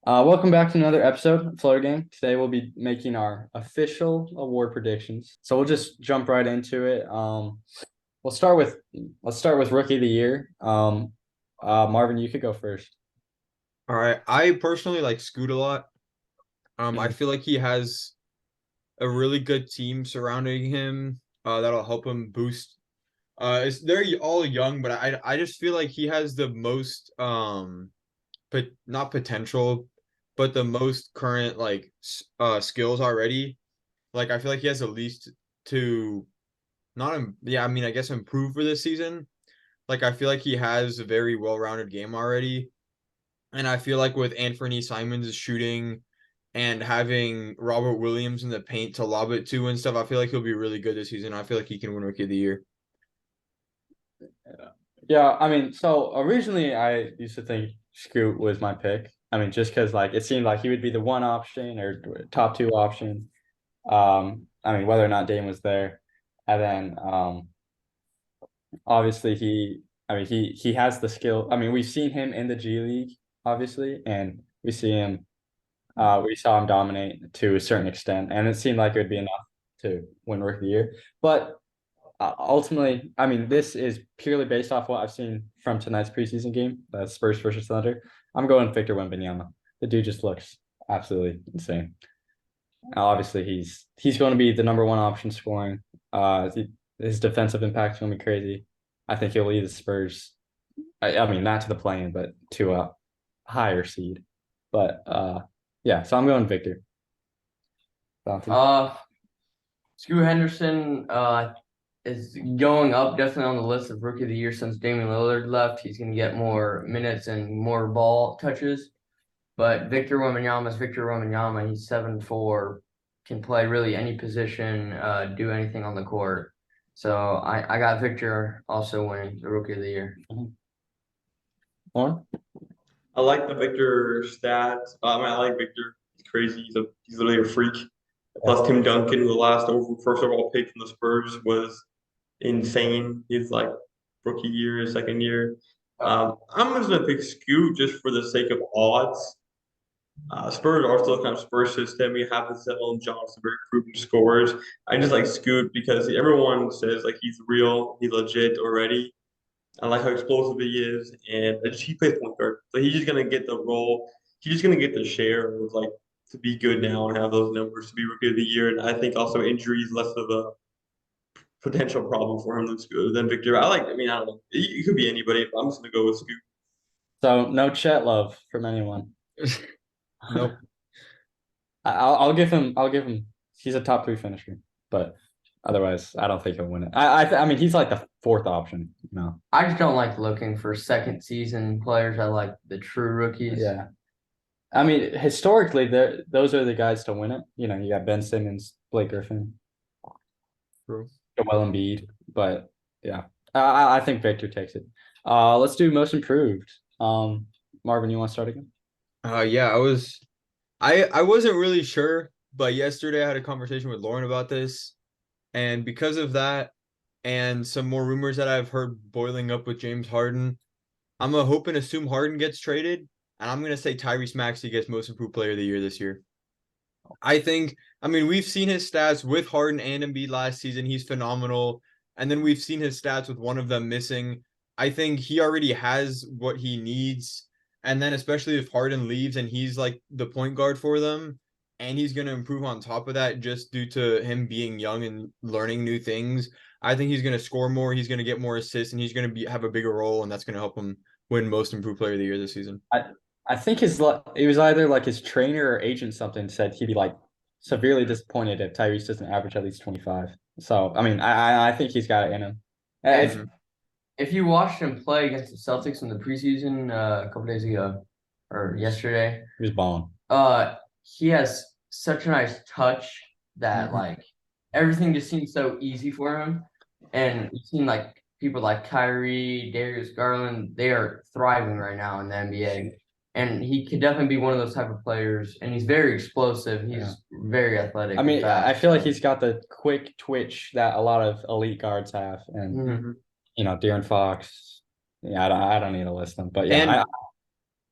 Welcome back to another episode of Floor Game. Today we'll be making our official award predictions. So we'll just jump right into it. We'll start with let's start with Rookie of the Year. Marvin, you could go first. All right. I personally like Scoot a lot. I Mhm. feel like he has a really good team surrounding him, that'll help him boost. They're all young, but I just feel like he has the most but not potential, but the most current skills already. Like I feel like he has the least to not yeah, I mean I guess improve for this season. Like I feel like he has a very well-rounded game already. And I feel like with Anthony Simons shooting and having Robert Williams in the paint to lob it to and stuff, I feel like he'll be really good this season. I feel like he can win Rookie of the Year. Yeah, I mean, so originally I used to think Scoot was my pick. I mean, just because like it seemed like he would be the one option or top two option. I mean, whether or not Dame was there, and then obviously he has the skill. I mean, we've seen him in the G League, obviously, and we saw him dominate to a certain extent, and it seemed like it would be enough to win Rookie of the Year. But ultimately, I mean, this is purely based off what I've seen from tonight's preseason game, that's Spurs versus Thunder. I'm going Victor Wembanyama. The dude just looks absolutely insane. Obviously, he's going to be the number one option scoring. His defensive impact is going to be crazy. I think he'll lead the Spurs. I mean, not to the plane, but to a higher seed. But yeah, so I'm going Victor. Bounty. Uh, Scoot Henderson is going up definitely on the list of Rookie of the Year since Damian Lillard left. He's going to get more minutes and more ball touches. But Victor Wembanyama is Victor Wembanyama. He's 7'4", can play really any position, do anything on the court. So I got Victor also winning the Rookie of the Year. Lauren? I like the Victor stats. I like Victor. He's crazy. He's literally a freak. Yeah. Plus, Tim Duncan, the first overall pick from the Spurs, was insane. He's like rookie year, second year. I'm just gonna pick Scoot just for the sake of odds. Spurs are still kind of Spurs system. You have the Zell and Johnson, very proven scorers. I just like Scoot because everyone says like he's real, he's legit already. I like how explosive he is, and he plays point guard. So he's just gonna get the role. He's just gonna get the share of like to be good now and have those numbers to be rookie of the year. And I think also injuries less of a potential problem for him than Victor. I mean, I don't know. It could be anybody, but I'm just gonna go with Scoot. So no Chet love from anyone. Nope. I'll give him. I'll give him. He's a top three finisher, but otherwise, I don't think he'll win it. I mean, he's like the fourth option. No. I just don't like looking for second season players. I like the true rookies. Yeah. I mean, historically, those are the guys to win it. You know, you got Ben Simmons, Blake Griffin, True. Joel Embiid, but yeah, I think Victor takes it. Let's do most improved. Marvin, you want to start again? Yeah, I wasn't really sure, but yesterday I had a conversation with Lauren about this, and because of that and some more rumors that I've heard boiling up with James Harden, I'm gonna hope and assume Harden gets traded, and I'm gonna say Tyrese Maxey gets most improved player of the year this year. I mean, we've seen his stats with Harden and Embiid last season. He's phenomenal. And then we've seen his stats with one of them missing. I think he already has what he needs. And then, especially if Harden leaves and he's like the point guard for them, and he's going to improve on top of that just due to him being young and learning new things. I think he's going to score more. He's going to get more assists, and he's going to have a bigger role, and that's going to help him win most improved player of the year this season. I think it was either like his trainer or agent something said he'd be like severely disappointed if Tyrese doesn't average at least 25. So I mean, I think he's got it in him. If If if you watched him play against the Celtics in the preseason a couple days ago or yesterday, he was balling. he has such a nice touch that like everything just seems so easy for him. And you've seen like people like Kyrie, Darius Garland, they are thriving right now in the NBA. And he could definitely be one of those type of players. And he's very explosive. He's Yeah. very athletic. I and mean, I fast. feel like he's got the quick twitch that a lot of elite guards have, and Mhm. you know, De'Aaron Fox. Yeah, I don't need to list them, but yeah, And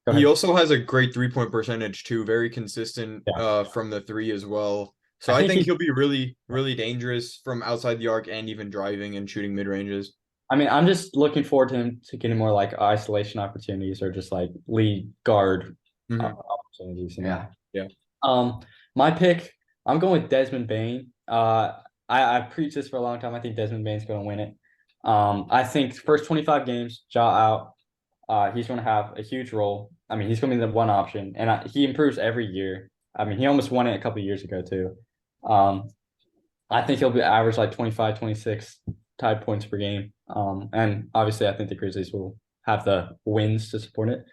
Go He ahead. also has a great 3-point percentage too, very consistent Yeah. from the three as well. So I I think think he he'll be really, really dangerous from outside the arc and even driving and shooting mid ranges. I mean, I'm just looking forward to him to getting more like isolation opportunities or just like lead guard opportunities, you know. Yeah. Yeah. My pick, I'm going with Desmond Bain. I preached this for a long time. I think Desmond Bain's going to win it. I think first 25 games, jaw out. He's going to have a huge role. I mean, he's going to be the one option, and he improves every year. I mean, he almost won it a couple of years ago too. Um, I think he'll be average like 25, 26 type points per game. And obviously, I think the Grizzlies will have the wins to support it.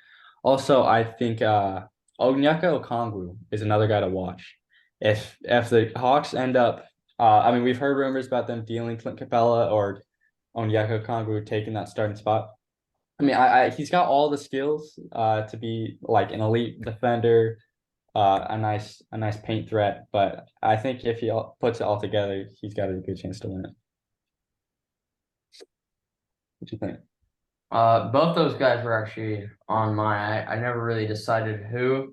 Also, I think Onyeka Okongwu is another guy to watch. If the Hawks end up, I mean, we've heard rumors about them dealing Clint Capella or Onyeka Okongwu taking that starting spot. I mean, he's got all the skills to be like an elite defender, a nice paint threat. But I think if he puts it all together, he's got a good chance to win it. What do you think? Both those guys were actually on mine. I never really decided who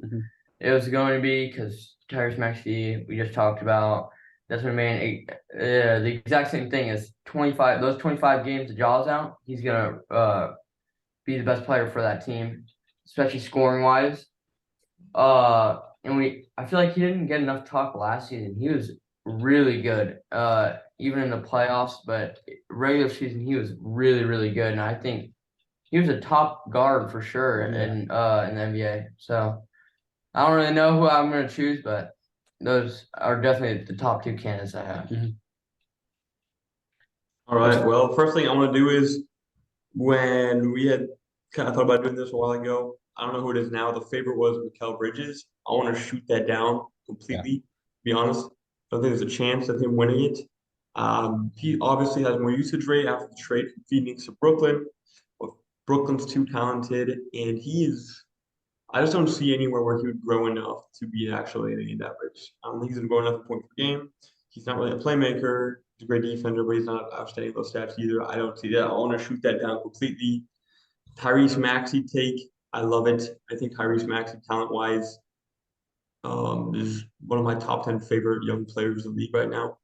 it was going to be because Tyrese Maxey, we just talked about. That's what made the exact same thing as 25. Those 25 games the Jaws out, he's gonna be the best player for that team, especially scoring wise. And I feel like he didn't get enough talk last season. He was really good, even in the playoffs, but regular season he was really, really good. And I think he was a top guard for sure in the NBA. So I don't really know who I'm gonna choose, but those are definitely the top two candidates I have. All right. Well, first thing I want to do is when we had kind of thought about doing this a while ago, I don't know who it is now. The favorite was Mikal Bridges. I want to shoot that down completely. To be honest, I don't think there's a chance of him winning it. He obviously has more usage rate after the trade from Phoenix to Brooklyn. But Brooklyn's too talented, and I just don't see anywhere where he would grow enough to be actually an average. I don't think he's going to grow enough points per game. He's not really a playmaker. He's a great defender, but he's not outstanding those stats either. I don't see that. I want to shoot that down completely. Tyrese Maxey take. I love it. I think Tyrese Maxey, talent wise, is one of my top 10 favorite young players in the league right now.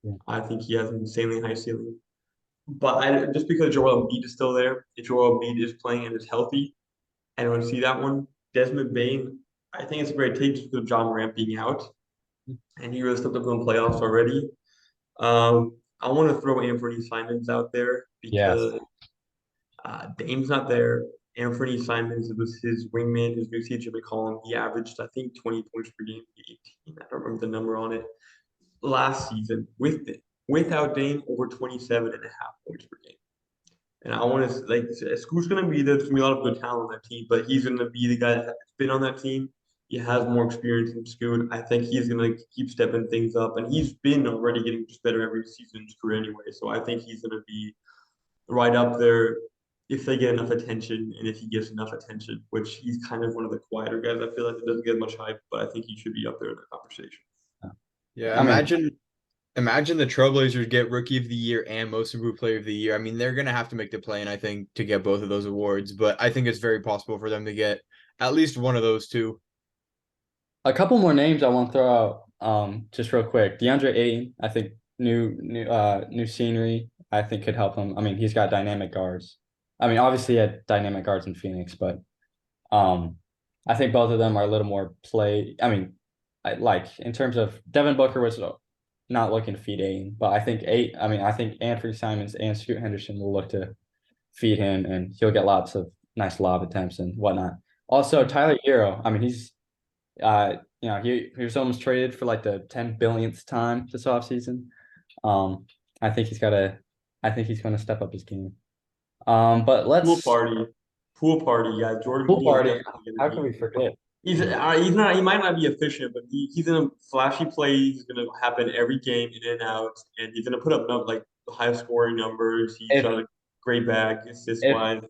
Yeah. I think he has an insanely high ceiling. But just because Joel Embiid is still there, if Joel Embiid is playing and is healthy, I don't see that one. Desmond Bain, I think it's a great take just because of John Morant being out, and he really stepped up in the playoffs already. I want to throw Anthony Simons out there Yes. because Dame's not there. Anthony Simons was his wingman, his new CJ McCollum. He averaged, I think, 20 points per game, 18. I don't remember the number on it. Last season, without Dame, over 27 and a half points per game. And I want to like Scoot's gonna be there's gonna be a lot of good talent on that team, but he's gonna be the guy that's been on that team. He has more experience than Scoot. I think he's gonna keep stepping things up, and he's been already getting just better every season in his career anyway. So I think he's gonna be right up there if they get enough attention and if he gets enough attention, which he's kind of one of the quieter guys. I feel like it doesn't get much hype, but I think he should be up there in the conversation. Yeah, imagine the Trailblazers get Rookie of the Year and Most Improved Player of the Year. I mean, they're gonna have to make the play, and I think to get both of those awards. But I think it's very possible for them to get at least one of those two. A couple more names I want to throw out, just real quick. DeAndre Ayton, I think new scenery, I think could help him. I mean, he's got dynamic guards. I mean, obviously he had dynamic guards in Phoenix, but I think both of them are a little more play. I mean, like in terms of Devin Booker was not looking to feed Ayton, but I think Anthony Simons and Scoot Henderson will look to feed him, and he'll get lots of nice lob attempts and whatnot. Also, Tyler Hero, I mean, he's he was almost traded for like the 10 billionth time this offseason. I think he's going to step up his game. But let's Pool party, yeah. Jordan pool Poole is party. definitely How gonna can we forget? he's not he might not be efficient, but he's gonna flashy play. He's gonna happen every game in and out, and he's gonna put up like high scoring numbers. He's If got a great bag assist if wise.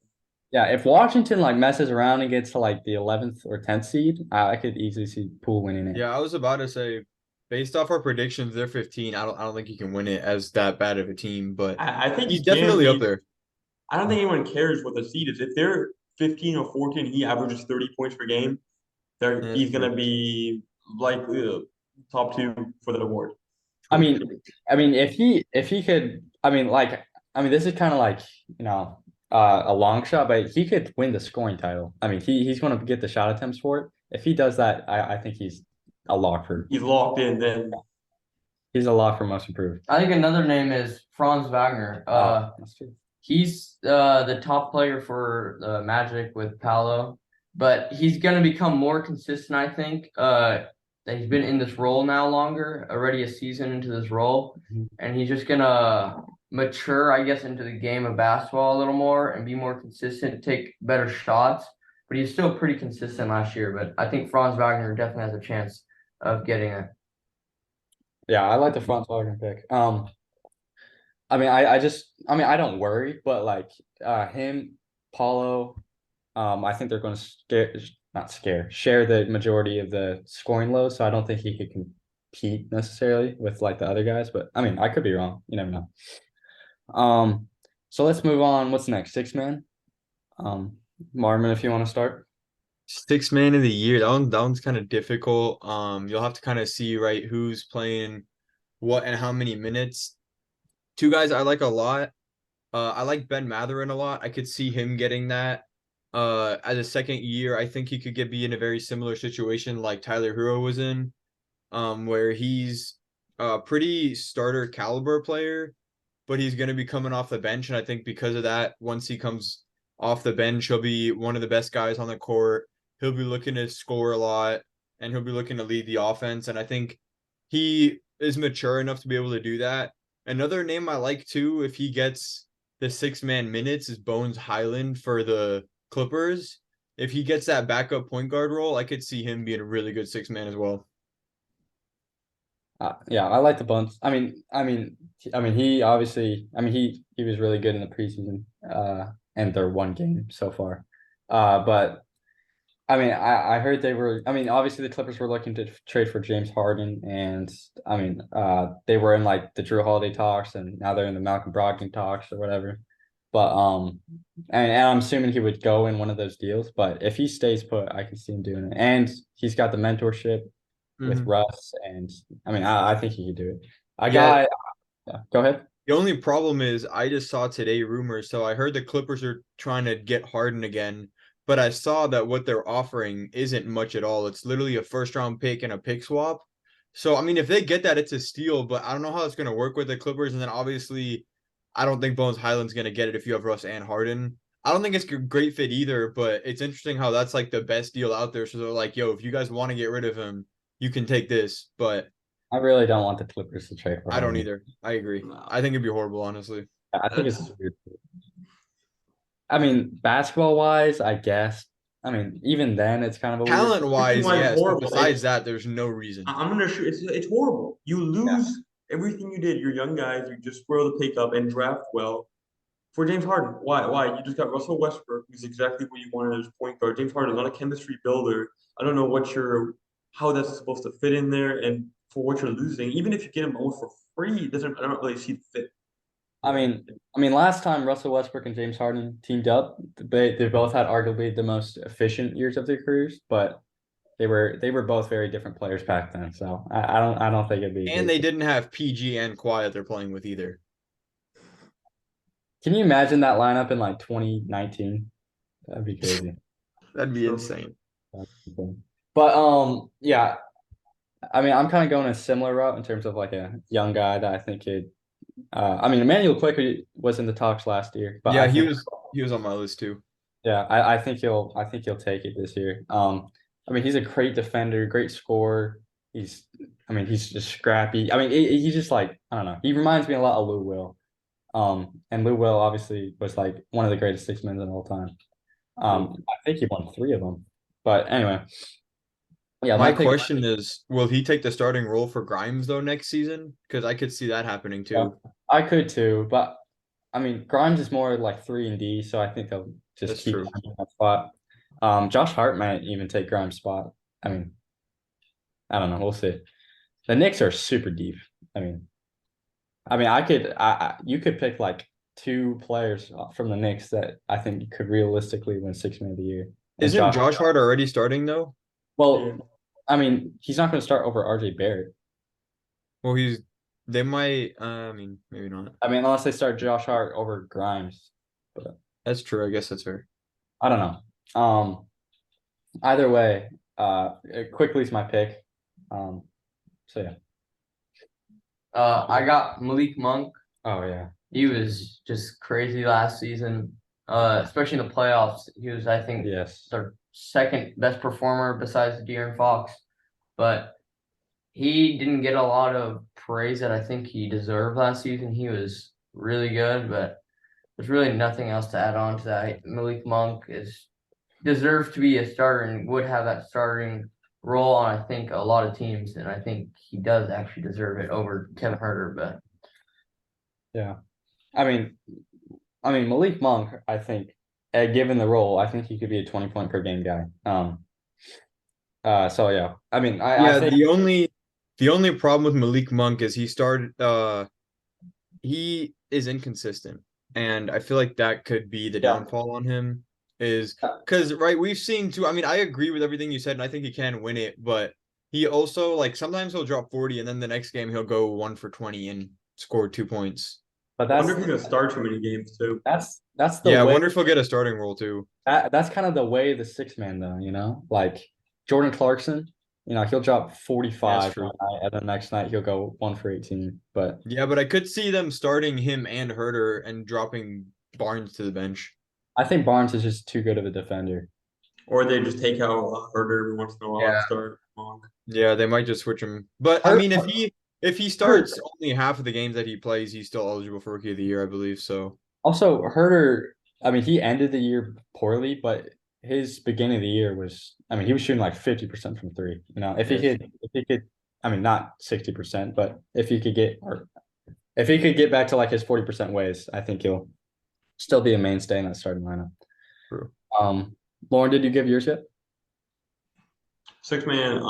yeah, if Washington like messes around and gets to like the 11th or 10th seed, I could easily see Poole winning it. Yeah, I was about to say, based off our predictions, they're 15. I don't think he can win it as that bad of a team, but I think he's he can. definitely up there. I don't think anyone cares what the seed is. If they're 15 or 14, he averages 30 points per game, Yeah, he's true. gonna be likely top 2 for that award. I mean, if he could, this is kind of like, you know, a long shot, but he could win the scoring title. I mean, he's going to get the shot attempts for it. If he does that, I think he's a lock for. He's locked in. Then He's a lock for most improved. I think another name is Franz Wagner. That's true. He's the top player for the Magic with Paolo, but he's gonna become more consistent, I think. That he's been in this role now longer, already a season into this role, and he's just gonna mature, I guess, into the game of basketball a little more and be more consistent, take better shots. But he's still pretty consistent last year. But I think Franz Wagner definitely has a chance of getting it. Yeah, I like the Franz Wagner pick. I don't worry, but like him, Paulo, I think they're going to share the majority of the scoring load. So I don't think he could compete necessarily with like the other guys. But I mean, I could be wrong. You never know. So let's move on. What's next? Six man. Marmon, if you want to start. Sixth man of the year. That one's kind of difficult. You'll have to kind of see right who's playing what and how many minutes. Two guys I like a lot. I like Ben Matherin a lot. I could see him getting that. As a second year, I think he could be in a very similar situation like Tyler Hero was in, where he's a pretty starter caliber player, but he's going to be coming off the bench. And I think because of that, once he comes off the bench, he'll be one of the best guys on the court. He'll be looking to score a lot, and he'll be looking to lead the offense. And I think he is mature enough to be able to do that. Another name I like too, if he gets the 6-man minutes, is Bones Highland for the Clippers. If he gets that backup point guard role, I could see him being a really good 6-man as well. Yeah, I like the Bones. He obviously, he was really good in the preseason, and their one game so far. But I heard they were. Obviously the Clippers were looking to trade for James Harden, and they were in like the Drew Holiday talks, and now they're in the Malcolm Brogdon talks or whatever. But and I'm assuming he would go in one of those deals. But if he stays put, I can see him doing it, and he's got the mentorship with Russ, and I think he could do it. Go ahead. The only problem is I just saw today rumors, so I heard the Clippers are trying to get Harden again. But I saw that what they're offering isn't much at all. It's literally a first-round pick and a pick swap. So, if they get that, it's a steal, but I don't know how it's going to work with the Clippers. And then obviously, I don't think Bones Highland's going to get it if you have Russ and Harden. I don't think it's a great fit either, but it's interesting how that's like the best deal out there. So they're like, yo, if you guys want to get rid of him, you can take this. But I really don't want the Clippers to trade for I don't Harden. either. I agree. I think it'd be horrible, honestly. I think it's weird. Basketball wise, I guess. Even then, it's kind of a weird. Talent wise, Why it's yes. But horrible. besides that, there's no reason. I'm gonna shoot. It's horrible. You lose everything you did. You're young guys. You just throw the pick up and draft well for James Harden. Why? Why? You just got Russell Westbrook, who's exactly what you wanted as point guard. James Harden is not a chemistry builder. I don't know how that's supposed to fit in there, and for what you're losing, even if you get him almost for free, I don't really see the fit. Last time Russell Westbrook and James Harden teamed up, they both had arguably the most efficient years of their careers, but they were both very different players back then. So I don't think it'd be. And they didn't have PG and Kawhi that they're playing with either. Can you imagine that lineup in like 2019? That'd be crazy. That'd be insane. But yeah, I'm kind of going a similar route in terms of like a young guy that I think could. Emmanuel Quickly was in the talks last year, but yeah, he was on my list too. Yeah, I think he'll take it this year. He's a great defender, great scorer. He's just scrappy. He's just like, I don't know. He reminds me a lot of Lou Will. And Lou Will obviously was like one of the greatest 6 men of all time. I think he won 3 of them. But anyway, yeah. My question is, will he take the starting role for Grimes though next season? Because I could see that happening too. Yeah, I could too, but Grimes is more like 3 and D, so I think he'll just That's keep true. in that spot. Josh Hart might even take Grimes' spot. I don't know. We'll see. The Knicks are super deep. You could pick like two players from the Knicks that I think could realistically win Sixth Man of the Year. And Isn't Josh Hart already starting though? Well, I mean, he's not going to start over RJ Barrett. Well, they might. I mean, maybe not. I mean, unless they start Josh Hart over Grimes. But That's true. I guess that's fair. I don't know. Either way, quickly's my pick. So yeah. I got Malik Monk. Oh yeah. He was just crazy last season. Especially in the playoffs. He was, I think, Yes. their second best performer besides De'Aaron Fox. But he didn't get a lot of praise that I think he deserved last season. He was really good, but there's really nothing else to add on to that. Malik Monk deserves to be a starter and would have that starting role on, I think, a lot of teams, and I think he does actually deserve it over Kevin Huerter. But yeah, I mean Malik Monk, I think, given the role, I think he could be a 20-point per game guy. So yeah, I mean, I think the only problem with Malik Monk is he is inconsistent, and I feel like that could be the downfall on him. Is because right, we've seen too. I mean, I agree with everything you said, and I think he can win it, but he also like sometimes he'll drop 40, and then the next game he'll go 1 for 20 and score 2 points. But I wonder if he's gonna start too many games too. That's the Yeah, I way. wonder if he'll get a starting role too. That's kind of the way of the sixth man, though. Like Jordan Clarkson. He'll drop 45 true. one night, and the next night he'll go 1 for 18. But Yeah, but I could see them starting him and Herter and dropping Barnes to the bench. I think Barnes is just too good of a defender. Or they just take out Herder every once in a while and Yeah. start Monk. Yeah, they might just switch him. But I mean, if he starts only half of the games that he plays, he's still eligible for Rookie of the Year, I believe. So Also, Herter, I mean, he ended the year poorly, but his beginning of the year was, I mean, he was shooting like 50% from three. If he could, I mean, not 60%, but if he could get back to like his 40% ways, I think he'll still be a mainstay in that starting lineup. True. Lauren, did you give yours yet? Six man, it's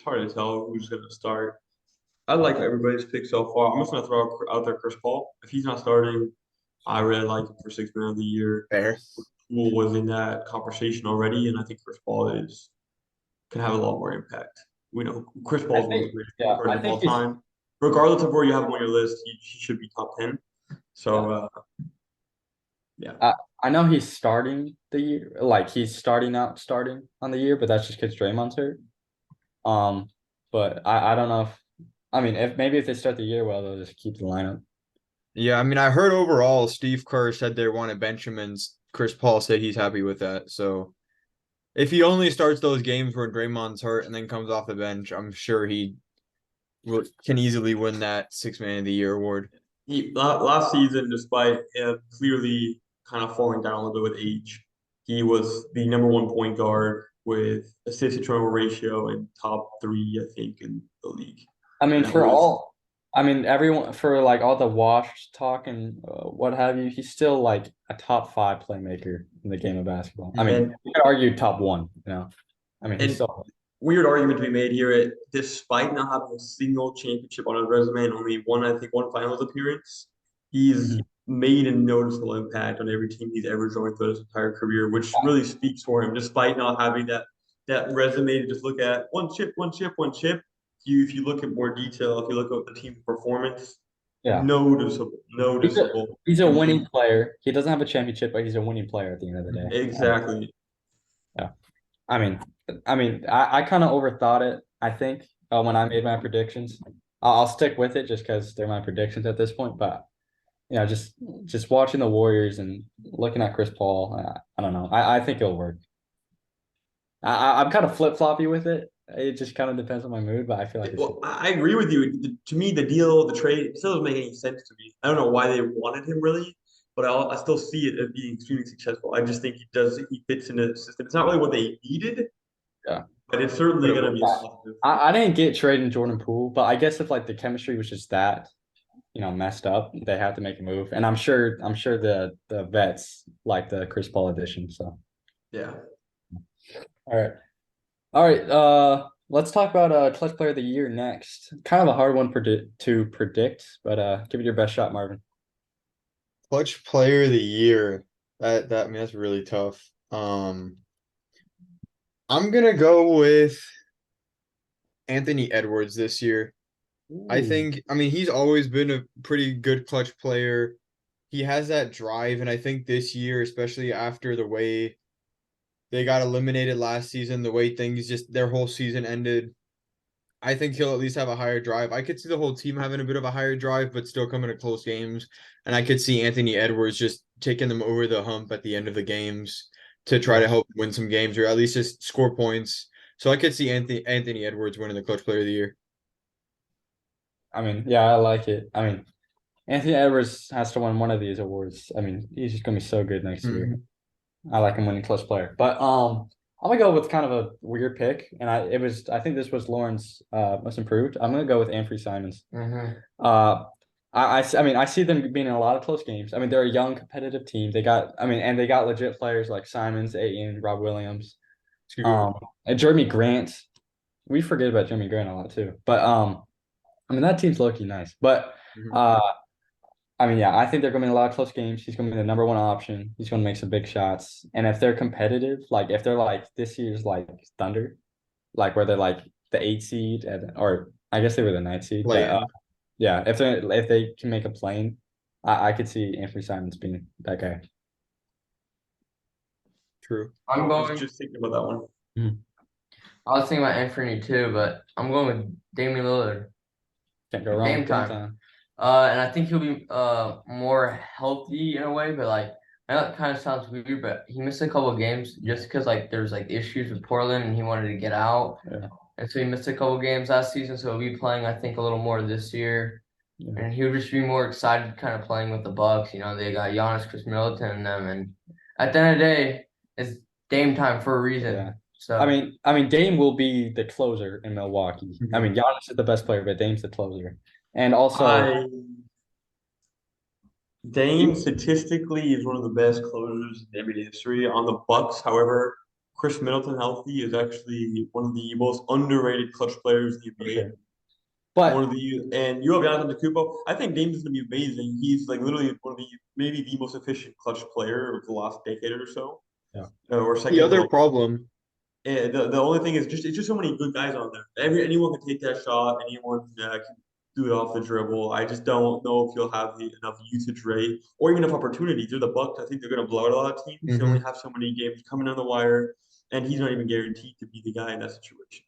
hard to tell who's gonna start. I like everybody's pick so far. I'm just gonna throw out there Chris Paul. If he's not starting, I really like him for Sixth Man of the Year. Fair. Poole was in that conversation already, and I think Chris Paul can have a lot more impact. We know Chris Paul's one of the greatest guards of all time. Regardless of where you have him on your list, he should be top 10. So yeah. I know he's starting the year, like he's starting on the year, but that's just because Draymond's hurt. But I don't know if they start the year well, they'll just keep the lineup. Yeah, I mean, I heard overall Steve Kerr said they want to bench him, and Chris Paul said he's happy with that. So if he only starts those games where Draymond's hurt and then comes off the bench, I'm sure he can easily win that Sixth Man of the Year award. Last season, despite him clearly kind of falling down a little bit with age, he was the #1 point guard with assist to turnover ratio and top 3, I think, in the league. I mean, everyone, for like all the wash talk and what have you, he's still like a top 5 playmaker in the game of basketball. I mean, you could argue top 1, I mean, he's still. Weird argument to be made here. Despite not having a single championship on his resume and only one finals appearance, he's made a noticeable impact on every team he's ever joined throughout his entire career, which really speaks for him. Despite not having that resume to just look at one chip. If you look at more detail, if you look at the team's performance, noticeable. He's a winning player. He doesn't have a championship, but he's a winning player at the end of the day. Exactly. Yeah. I mean, I kind of overthought it, I think, when I made my predictions. I'll stick with it just because they're my predictions at this point. But, just watching the Warriors and looking at Chris Paul, I don't know. I think it'll work. I'm kind of flip-floppy with it. It just kind of depends on my mood, but I feel like I agree with you. To me, the trade still doesn't make any sense to me. I don't know why they wanted him really, but I still see it as being extremely successful. I just think he fits in the system. It's not really what they needed, but it's certainly going to be a positive. I didn't get trading Jordan Poole, but I guess if like the chemistry was just that, messed up, they had to make a move. And I'm sure the vets like the Chris Paul edition. So yeah. All right. Let's talk about clutch player of the year next. Kind of a hard one to predict, but give it your best shot, Marvin. Clutch player of the year. I mean that's really tough. I'm gonna go with Anthony Edwards this year. I mean, he's always been a pretty good clutch player. He has that drive, and I think this year, especially after the way they got eliminated last season, the way things just their whole season ended, I think he'll at least have a higher drive. I could see the whole team having a bit of a higher drive, but still coming to close games. And I could see Anthony Edwards just taking them over the hump at the end of the games to try to help win some games or at least just score points. So I could see Anthony Edwards winning the clutch player of the year. I mean, yeah, I like it. I mean, Anthony Edwards has to win one of these awards. I mean, he's just gonna be so good next year. I like him winning clutch player. But I'm gonna go with kind of a weird pick, and I think this was Lauren's most improved. I'm gonna go with Anfrey Simons. I mean, I see them being in a lot of close games. I mean, they're a young competitive team. And they got legit players like Simons, Ayton, Rob Williams, and Jeremy Grant. We forget about Jeremy Grant a lot too. But I mean, that team's low-key nice. But I mean, yeah, I think they're going to be in a lot of close games. He's going to be the number one option. He's going to make some big shots. And if they're competitive, like if they're like this year's like Thunder, like where they're like the 8 seed or I guess they were the 9 seed. But yeah, if they can make a plane, I could see Anthony Simons being that guy. True. I'm I was going. just thinking about that one. I was thinking about Anthony too, but I'm going with Damian Lillard. Can't go wrong Game with game time. time. And I think he'll be more healthy in a way, but like I know it kind of sounds weird, but he missed a couple of games just because like there's like issues with Portland and he wanted to get out. Yeah. And so he missed a couple of games last season, so he'll be playing I think a little more this year. Yeah. And he'll just be more excited kind of playing with the Bucks. You know, they got Giannis, Chris Middleton and them, and at the end of the day, it's Dame time for a reason. Yeah. So I mean, Dame will be the closer in Milwaukee. I mean, Giannis is the best player, but Dame's the closer. And also, Dame statistically is one of the best closers in NBA history. On the Bucks, however, Chris Middleton healthy is actually one of the most underrated clutch players in the NBA. sure. But And you have Giannis Antetokounmpo. I think Dame is going to be amazing. He's like literally one of the maybe the most efficient clutch player of the last decade or so. Yeah. Or second. The other problem. And the only thing is it's just so many good guys on there. Anyone can take that shot. Anyone can do it off the dribble. I just don't know if you'll have enough usage rate or even enough opportunity. They're the Bucks. I think they're going to blow out a lot of teams. They only have so many games coming on the wire, and he's not even guaranteed to be the guy in that situation.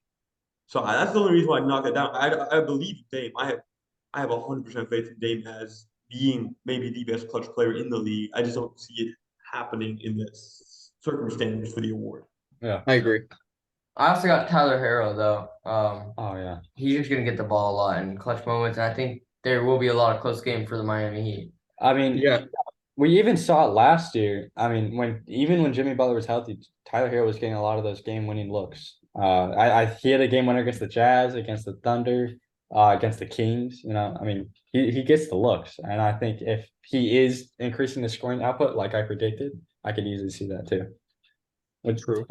So that's the only reason why I knock it down. I believe in Dame. I have 100% faith in Dame as being maybe the best clutch player in the league. I just don't see it happening in this circumstance for the award. Yeah, I agree. I also got Tyler Herro though. Oh yeah. He's just gonna get the ball a lot in clutch moments, and I think there will be a lot of close games for the Miami Heat. I mean, Yeah. we even saw it last year. I mean, when Jimmy Butler was healthy, Tyler Hero was getting a lot of those game-winning looks. He had a game winner against the Jazz, against the Thunder, against the Kings. You know, I mean, he gets the looks, and I think if he is increasing the scoring output like I predicted, I could easily see that too. True.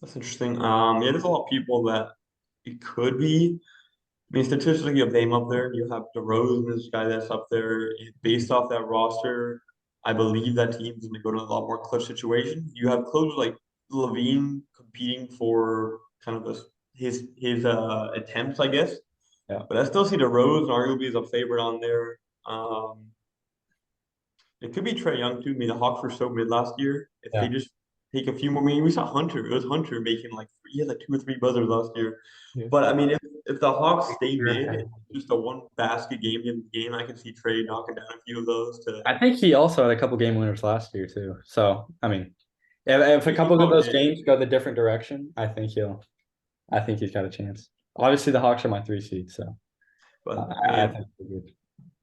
That's interesting. Yeah, there's a lot of people that it could be. I mean, statistically, you have Dame up there. You have DeRozan, this guy that's up there. Based off that roster, I believe that team's going to go to a lot more clutch situations. You have closers like Levine competing for kind of his attempts, I guess. Yeah. But I still see DeRozan arguably as a favorite on there. It could be Trae Young too. I mean, the Hawks were so mid last year. If they just take a few more, I mean, we saw Hunter. It was Hunter making he had like 2 or 3 buzzers last year. Yeah. But I mean, if the Hawks stay mid, just a one basket game in the game, I can see Trae knocking down a few of those. I think he also had a couple game winners last year too. So I mean, if a couple of those games go the different direction, I think he's got a chance. Obviously, the Hawks are my 3 seed, so But I think they're good.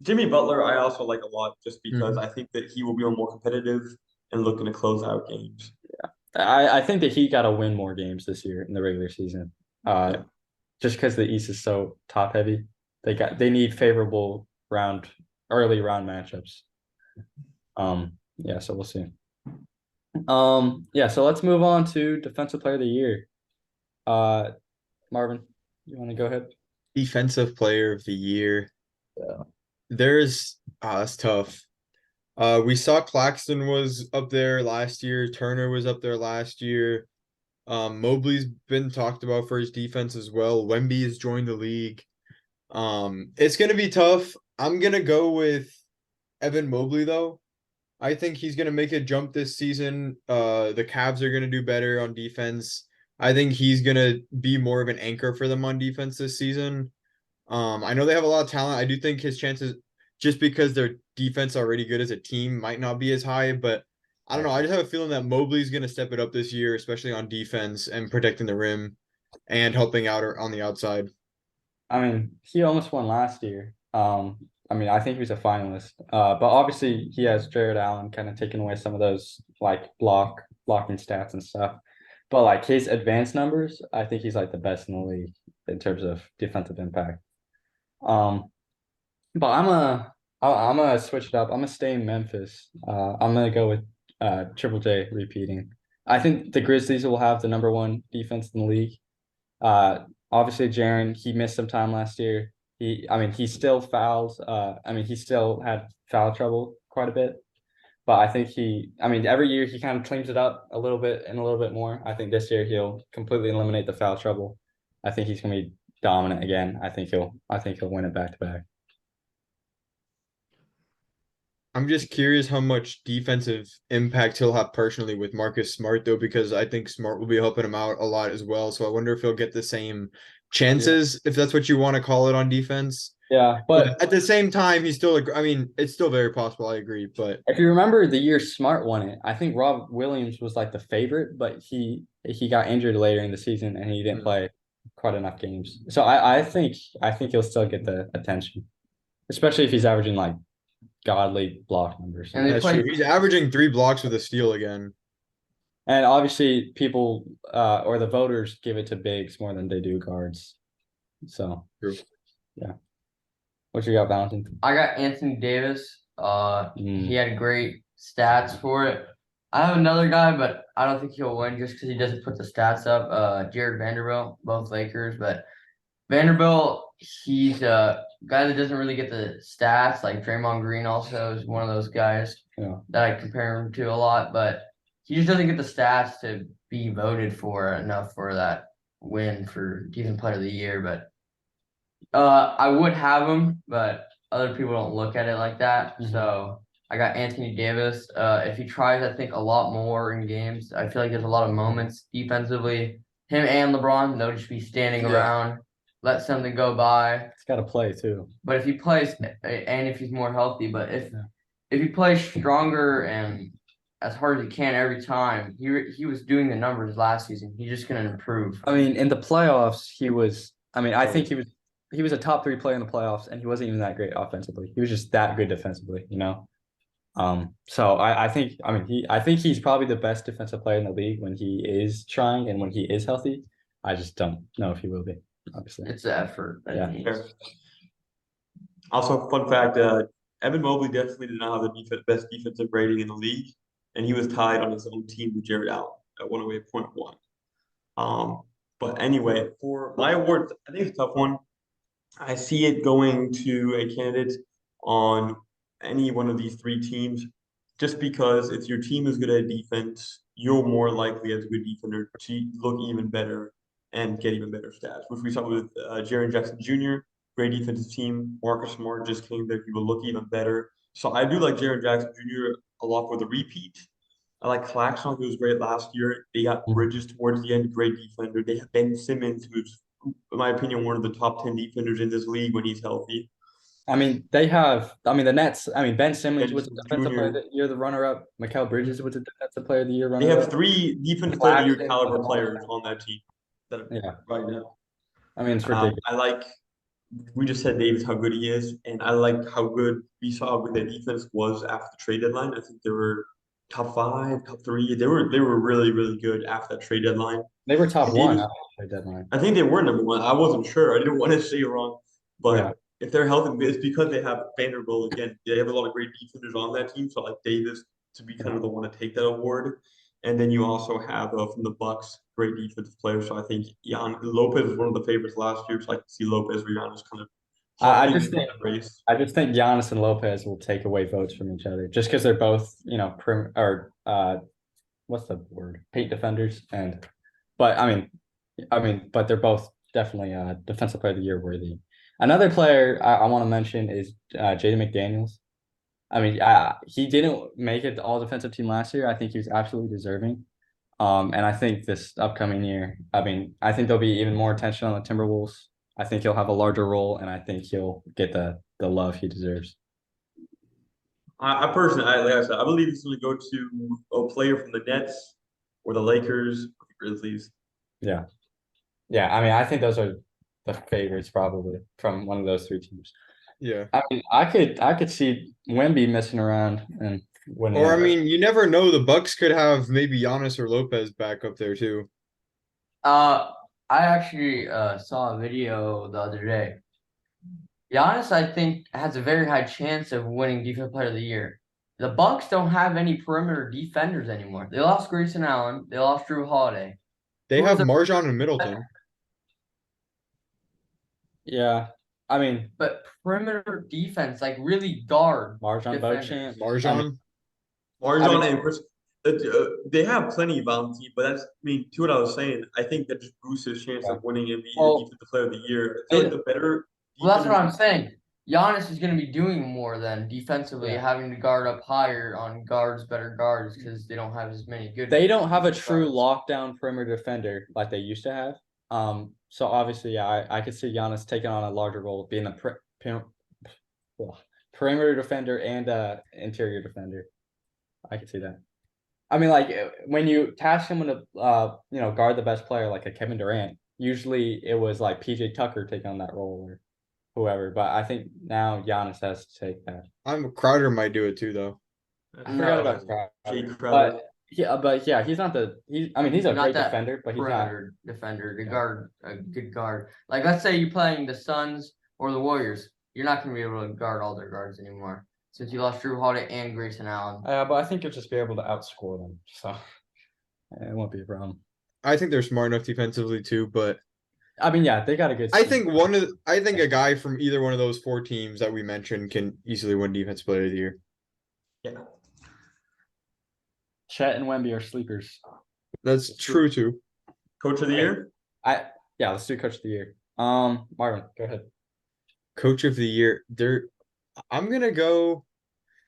Jimmy Butler, I also like a lot just because I think that he will be more competitive and looking to close out games. Yeah, I think that he got to win more games this year in the regular season. Just because the East is so top heavy, they need favorable early round matchups. Yeah, so we'll see. Yeah, so let's move on to Defensive Player of the Year. Marvin, you want to go ahead? Defensive player of the year. Yeah. There's Ah, that's tough. We saw Claxton was up there last year. Turner was up there last year. Mobley's been talked about for his defense as well. Wemby has joined the league. It's gonna be tough. I'm gonna go with Evan Mobley though. I think he's gonna make a jump this season. The Cavs are gonna do better on defense. I think he's gonna be more of an anchor for them on defense this season. I know they have a lot of talent. I do think his chances, just because their defense already good as a team, might not be as high. But I don't know. I just have a feeling that Mobley's gonna step it up this year, especially on defense and protecting the rim and helping out on the outside. I mean, he almost won last year. I mean, I think he was a finalist. But obviously he has Jared Allen kind of taking away some of those like blocking stats and stuff. But like his advanced numbers, I think he's like the best in the league in terms of defensive impact. Um, but I'm gonna switch it up. I'm gonna stay in Memphis. I'm gonna go with Triple J repeating. I think the Grizzlies will have the number one defense in the league. Obviously, Jaren, he missed some time last year. I mean, he still fouls. I mean, he still had foul trouble quite a bit. But I think I mean, every year he kind of cleans it up a little bit and a little bit more. I think this year he'll completely eliminate the foul trouble. I think he's gonna be dominant again. I think he'll win it back to back. I'm just curious how much defensive impact he'll have personally with Marcus Smart, though, because I think Smart will be helping him out a lot as well. So I wonder if he'll get the same chances, if that's what you want to call it, on defense. Yeah, But but at the same time, he's still, I mean, it's still very possible. I agree. But if you remember the year Smart won it, I think Rob Williams was like the favorite, but he got injured later in the season and he didn't play quite enough games. So I think he'll still get the attention, especially if he's averaging like godly block numbers. And they that's play true. He's averaging 3 blocks with a steal again. And obviously people or the voters give it to bigs more than they do guards. So True. yeah. What you got, Valentin? I got Anthony Davis. He had great stats for it. I have another guy, but I don't think he'll win just because he doesn't put the stats up. Jared Vanderbilt, both Lakers, but Vanderbilt, he's a guy that doesn't really get the stats. Like Draymond Green also is one of those guys that I compare him to a lot, but he just doesn't get the stats to be voted for enough for that win for Defensive Player of the Year. But I would have him, but other people don't look at it like that. So I got Anthony Davis. If he tries, I think, a lot more in games, I feel like there's a lot of moments defensively. Him and LeBron, they'll just be standing around, let something go by. He's got to play too. But if he plays, and if he's more healthy, but if he plays stronger and as hard as he can every time, he was doing the numbers last season. He's just gonna improve. I mean, in the playoffs, he was. I mean, I think he was a top 3 player in the playoffs, and he wasn't even that great offensively. He was just that good defensively, you know. So I think I think he's probably the best defensive player in the league when he is trying and when he is healthy. I just don't know if he will be. Obviously, It's the effort. Yeah. Also, fun fact: Evan Mobley definitely did not have the best defensive rating in the league, and he was tied on his own team with Jared Allen at 108.1. But anyway, for my award, I think it's a tough one. I see it going to a candidate on any one of these 3 teams, just because if your team is good at defense, you're more likely as a good defender to look even better and get even better stats, which we saw with Jaren Jackson Jr., great defensive team. Marcus Smart just came there, he will look even better. So I do like Jaren Jackson Jr. a lot for the repeat. I like Claxton, who was great last year. They got Bridges towards the end, great defender. They have Ben Simmons, who's, in my opinion, one of the top 10 defenders in this league when he's healthy. I mean, the Nets. I mean, Ben Simmons was the Ben defensive player of Jr. the year, the runner-up. Mikal Bridges was the defensive player of the year, They runner-up. have 3 defensive player of the year Claxton, caliber LeBron. players on that team right now. I mean, it's ridiculous. I like, we just said Davis how good he is, and I like how good we saw with their defense was after the trade deadline. I think they were top 5, top 3. They were really, really good after that trade deadline. They were top And 1 Davis, after the trade deadline. I think they were number 1. I wasn't sure. I didn't want to say it wrong, but if they're healthy, it's because they have Vanderbilt again. They have a lot of great defenders on that team, so I like Davis to be kind of the one to take that award. And then you also have from the Bucks, great defensive players. So I think Jan Lopez was one of the favorites last year. So I can see Lopez or Giannis kind of I Harden just in think that race. I just think Giannis and Lopez will take away votes from each other just because they're both, what's the word? Paint defenders. But but they're both definitely defensive player of the year worthy. Another player I want to mention is Jaden McDaniels. I mean, he didn't make it the all defensive team last year. I think he was absolutely deserving. And I think this upcoming year, I think there'll be even more attention on the Timberwolves. I think he'll have a larger role, and I think he'll get the love he deserves. I personally, like I said, I believe he's going to go to a player from the Nets or the Lakers, or the Grizzlies. Yeah, yeah. I mean, I think those are the favorites probably from one of those three teams. Yeah. I mean, I could see Wemby messing around and winning. Or I it. mean, you never know. The Bucks could have maybe Giannis or Lopez back up there too. I actually saw a video the other day. Giannis, I think, has a very high chance of winning Defensive Player of the Year. The Bucks don't have any perimeter defenders anymore. They lost Grayson Allen. They lost Drew Holiday. They Who have was their- Marjon and Middleton. Yeah, I mean, But perimeter defense, like really guard Marjon defenders. Beauchamp. Marjon. Marjon mean- and Chris, they have plenty of Valentine, but to what I was saying, I think that just boosts his chance of winning and being Well, Defensive Player of the Year. I feel like the better. Well, that's what I'm defenders- saying. Giannis is going to be doing more than defensively, Yeah. having to guard up higher on better guards, because they don't have as many good. They don't have a defensive true guards. lockdown perimeter defender like they used to have. So obviously, yeah, I could see Giannis taking on a larger role, being a perimeter defender and a interior defender. I could see that. I mean, like when you task him to guard the best player like a Kevin Durant, usually it was like PJ Tucker taking on that role or whoever. But I think now Giannis has to take that. Crowder might do it too, though. I forgot about Crowder. Jay Crowder. But yeah, he's not he's a Not great that defender, but he's not. perimeter defender to guard a good guard. Like let's say you're playing the Suns or the Warriors, you're not going to be able to guard all their guards anymore since you lost Drew Holiday and Grayson Allen. But I think you'll just be able to outscore them, so it won't be a problem. I think they're smart enough defensively too, but I mean, yeah, they got a good. I scheme. think a guy from either one of those four teams that we mentioned can easily win Defensive Player of the Year. Yeah. Chet and Wemby are sleepers. That's true too. Coach of the Year? Let's do Coach of the Year. Marvin, go ahead. Coach of the Year. I'm gonna go.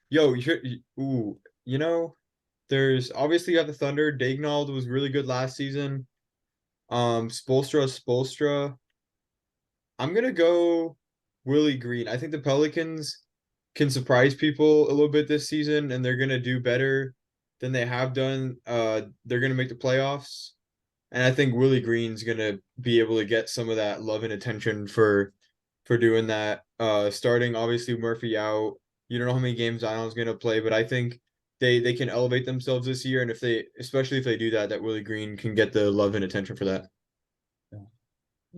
Yo, there's obviously got the Thunder. Daignault was really good last season. Spoelstra. I'm gonna go Willie Green. I think the Pelicans can surprise people a little bit this season, and they're gonna do better than they have done. They're gonna make the playoffs, and I think Willie Green's gonna be able to get some of that love and attention for doing that. Starting obviously Murphy out. You don't know how many games Zion's gonna play, but I think they can elevate themselves this year, and especially if they do that Willie Green can get the love and attention for that.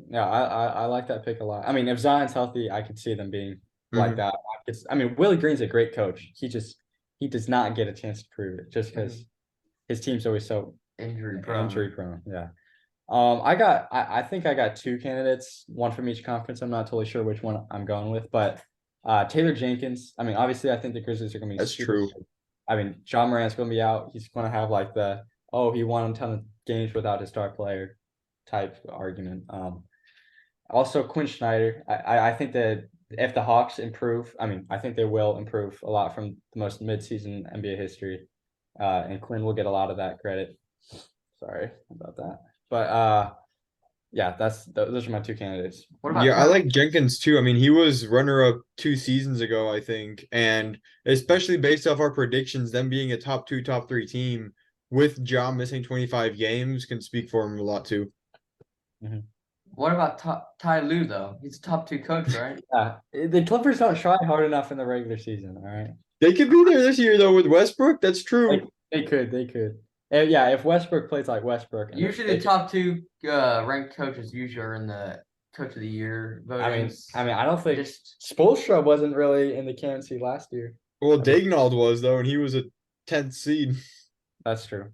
Yeah, I like that pick a lot. I mean, if Zion's healthy, I could see them being like that. Willie Green's a great coach. He does not get a chance to prove it just because his team's always so Injury prone. Yeah. I think I got two candidates, one from each conference. I'm not totally sure which one I'm going with, but Taylor Jenkins. I mean, obviously, I think the Grizzlies are going to be. That's true. Good. I mean, John Morant's going to be out. He's going to have like he won a ton of games without his star player type argument. Also Quinn Snyder. I think that if the Hawks improve, I think they will improve a lot from the most midseason NBA history. And Quinn will get a lot of that credit. Sorry about that. But yeah, those are my two candidates. I like Jenkins too. I mean, he was runner-up 2 seasons ago, I think, and especially based off our predictions, them being a top 2, top 3 team with Ja missing 25 games can speak for him a lot too. Mm-hmm. What about Ty Lue though? He's a top 2 coach, right? Yeah, the Clippers don't try hard enough in the regular season. All right, they could be there this year though with Westbrook. That's true. They could. And yeah, if Westbrook plays like Westbrook. Usually the top 2 ranked coaches usually are in the Coach of the Year voting. I don't think Spoelstra wasn't really in the candidacy last year. Well, Daignault was though, and he was a 10th seed. That's true.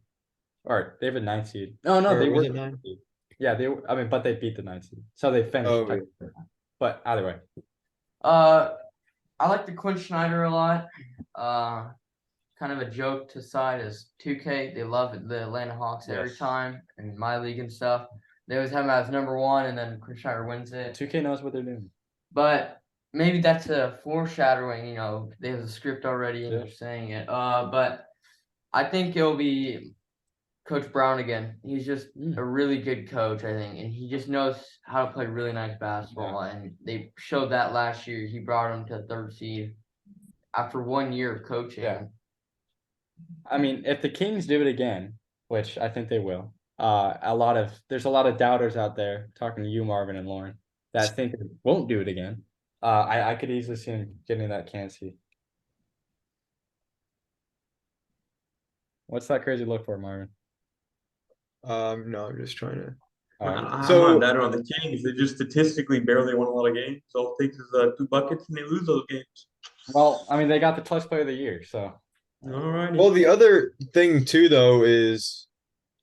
Or they have a 9th seed. No, they were 9th seed. Yeah, but they beat the 9th seed, so they finished. But either way, I like the Quinn Snyder a lot. Kind of a joke to side is 2K. They love it, the Atlanta Hawks every Yes. time in my league and stuff. They always have him as #1, and then Quinn Snyder wins it. 2K knows what they're doing. But maybe that's a foreshadowing. They have the script already and Yeah. they're saying it. But I think it'll be Coach Brown again. He's just a really good coach, I think, and he just knows how to play really nice basketball. And they showed that last year. He brought him to 3rd seed after 1 year of coaching. Yeah. I mean, if the Kings do it again, which I think they will, there's a lot of doubters out there, talking to you, Marvin and Lauren, that think they won't do it again. I could easily see him getting that can seat. What's that crazy look for, Marvin? No, I'm just trying to. I'm So- not that on the Kings. They just statistically barely won a lot of games. All it takes is 2 buckets and they lose those games. Well, I mean, they got the clutch player of the year, so All right. Well, the other thing too, though, is,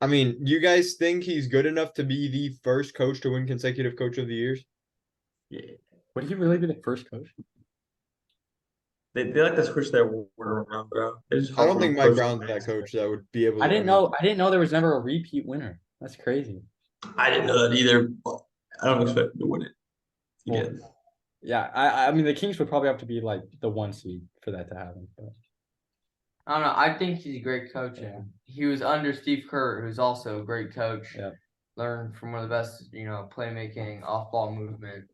I mean, you guys think he's good enough to be the first coach to win consecutive Coach of the Years? Yeah. would he really be the first coach? They like to switch their order around, bro. They just I hop don't on think a Mike first Brown's that place. coach that would be able to. I didn't know there was never a repeat winner. That's crazy. I didn't know that either, but I don't expect them to win it Well, again. Yeah, I mean, the Kings would probably have to be like the 1 seed for that to happen. But I don't know. I think he's a great coach. Yeah. And he was under Steve Kerr, who's also a great coach. Yeah. Learned from one of the best, playmaking, off-ball movement,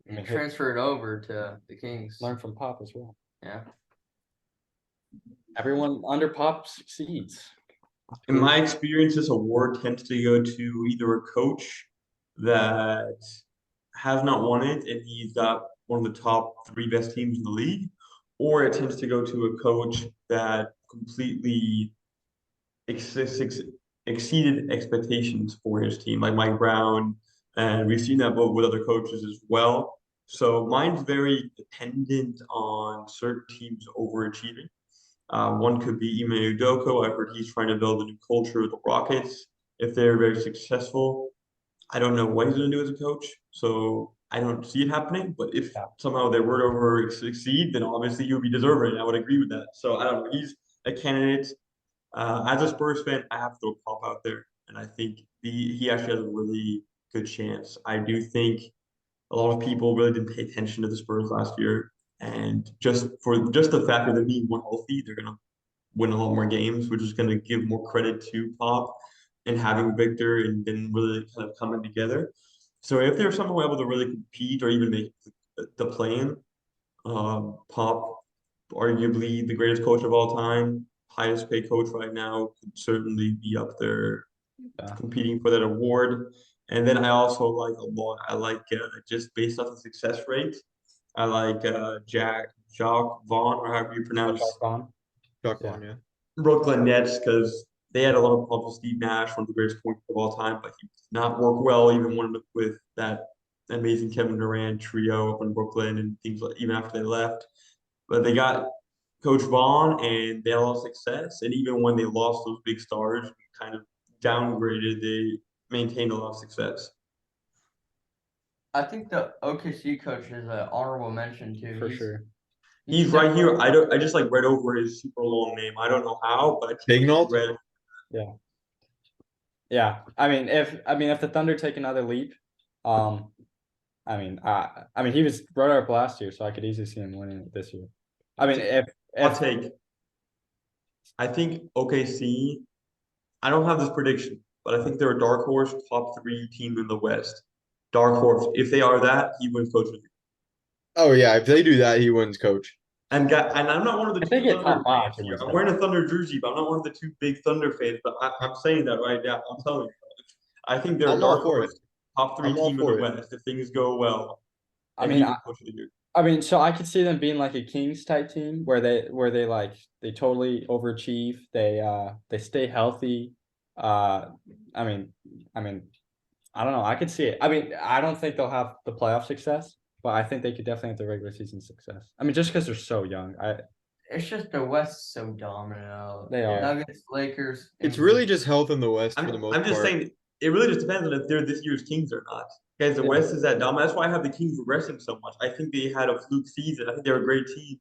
and And transferred over to the Kings. learn from Pop as well. Yeah. Everyone under Pop succeeds. In my experience, this award tends to go to either a coach that has not won it and he's got one of the top 3 best teams in the league, or it tends to go to a coach that completely exceeded expectations for his team, like Mike Brown, and we've seen that both with other coaches as well. So mine's very dependent on certain teams overachieving. One could be Ime Udoka. I heard he's trying to build a new culture with the Rockets. If they're very successful, I don't know what he's going to do as a coach, so I don't see it happening. But if somehow they were to over succeed, then obviously he would be deserving. I would agree with that. So I don't know. He's a candidate. As a Spurs fan, I have to throw Pop out there, and I think he actually has a really good chance. I do think a lot of people really didn't pay attention to the Spurs last year, and just the fact of them being more healthy, they're gonna win a lot more games, which is gonna give more credit to Pop and having Victor and then really kind of coming together. So if they're somehow able to really compete or even make the play-in, Pop, arguably the greatest coach of all time, highest paid coach right now, could certainly be up there competing for that award. And then I also like a lot. I like just based off the success rate. I like Jacques Vaughn, or however you pronounce Chuck Vaughn, yeah. Brooklyn Nets, because they had a lot of problems with Steve Nash, one of the greatest point of all time, but he did not work well even with that amazing Kevin Durant trio up in Brooklyn and things like even after they left. But they got Coach Vaughn and they had a lot of success. And even when they lost those big stars, kind of downgraded, they maintained a lot of success. I think the OKC coach is an honorable mention too. For sure. He's right here. I just like read over his super long name. I don't know how, but Bignault? read. Yeah. Yeah. I mean, if the Thunder take another leap, I mean, he was runner up last year, so I could easily see him winning it this year. I mean, I think OKC. I don't have this prediction, but I think they're a dark horse, top 3 team in the West. Dark horse. If they are that, he wins coach of the year. Oh yeah, if they do that, he wins coach. And I'm not one of the If they two get Thunder top 5, fans he here. wins I'm coach. wearing a Thunder jersey, but I'm not one of the 2 big Thunder fans. But I'm saying that right now. I'm telling you. I think they're a I'm all dark for horse, top 3 I'm all team in for the it. West if things go well. I And mean, he wins coach of the year. so I could see them being like a Kings type team where they totally overachieve. They stay healthy. I mean, I don't know. I could see it. I mean, I don't think they'll have the playoff success, but I think they could definitely have the regular season success. I mean, just because they're so young. It's just the West is so dominant. They are. Nuggets, Lakers. It's really just health in the West for the most I'm just part. saying it really just depends on if they're this year's Kings or not. Guys, the Yeah. West is that dumb. That's why I have the Kings regressing so much. I think they had a fluke season. I think they're a great team.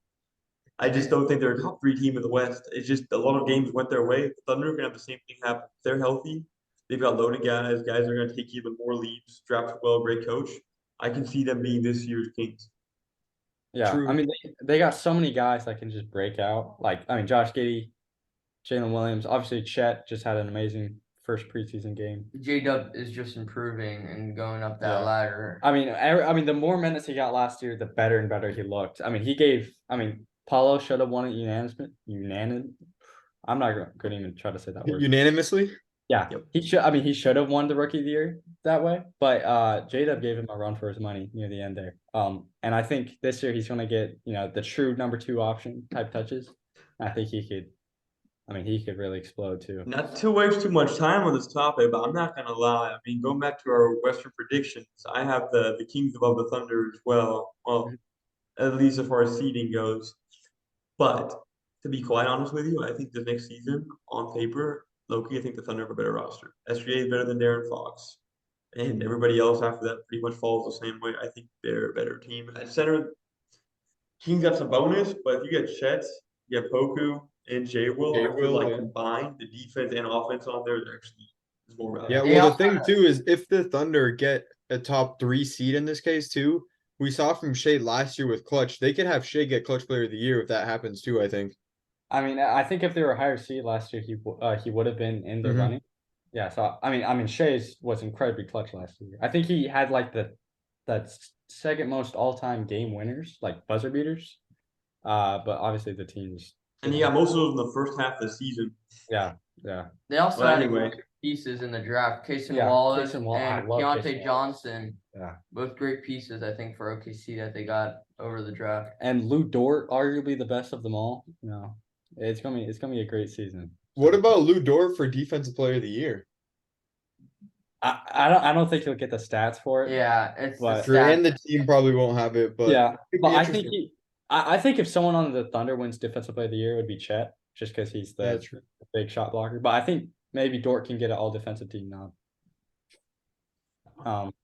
I just don't think they're a top 3 team in the West. It's just a lot of games went their way. The Thunder are gonna have the same thing happen. If they're healthy, they've got loaded guys. Guys are gonna take even more leaps. Draft well, great coach. I can see them being this year's Kings. Yeah. I True. mean, they got so many guys that can just break out. Like, I mean, Josh Giddey, Jalen Williams. Obviously, Chet just had an amazing first preseason game. J-Dub is just improving and going up that Yeah. ladder. I mean, the more minutes he got last year, the better and better he looked. I mean, Paulo should have won it unanimous. I'm not going to even try to say that word. Unanimously? Yeah, Yep. he should have won the rookie of the year that way, but J-Dub gave him a run for his money near the end there. And I think this year he's going to get, the true number 2 option type touches. I think he could really explode too. Not to waste too much time on this topic, but I'm not gonna lie. I mean, going back to our Western predictions, I have the Kings above the Thunder as well. Well, at least as far as seeding goes. But to be quite honest with you, I think the next season, on paper, Loki, I think the Thunder have a better roster. SGA is better than Darren Fox. And everybody else after that pretty much follows the same way. I think they're a better team. At center, Kings have some bonus, but if you get Chet, you get Poku and J Will, I feel like yeah. combined, the defense and offense on there actually is more Yeah, valuable. well, Yeah. the thing too is if the Thunder get a top 3 seed in this case too, we saw from Shea last year with Clutch, they could have Shea get Clutch Player of the Year if that happens too, I think. I mean, I think if they were a higher seed last year, he would have been in the Mhm. running. Yeah, so I mean, Shea's was incredibly clutch last year. I think he had like that second most all-time game winners, like buzzer beaters. But obviously the teams. And he got most of those in the first half of the season. Yeah. They also Well, had anyway. pieces in the draft. Kaysen Yeah, Wallace Kaysen Wallace. I and love Kaysen Keontae Wallace. Johnson. Yeah. Both great pieces, I think, for OKC that they got over the draft. And Lou Dort, arguably the best of them all. It's gonna be a great season. What about Lou Dort for Defensive Player of the Year? I don't think he'll get the stats for it. Yeah, it's But- Sure, and the team probably won't have it, but Yeah, it'd but be I think interesting. I think if someone on the Thunder wins Defensive Player of the Year, it would be Chet, just because he's Yeah, the true. big shot blocker. But I think maybe Dort can get an all defensive team now.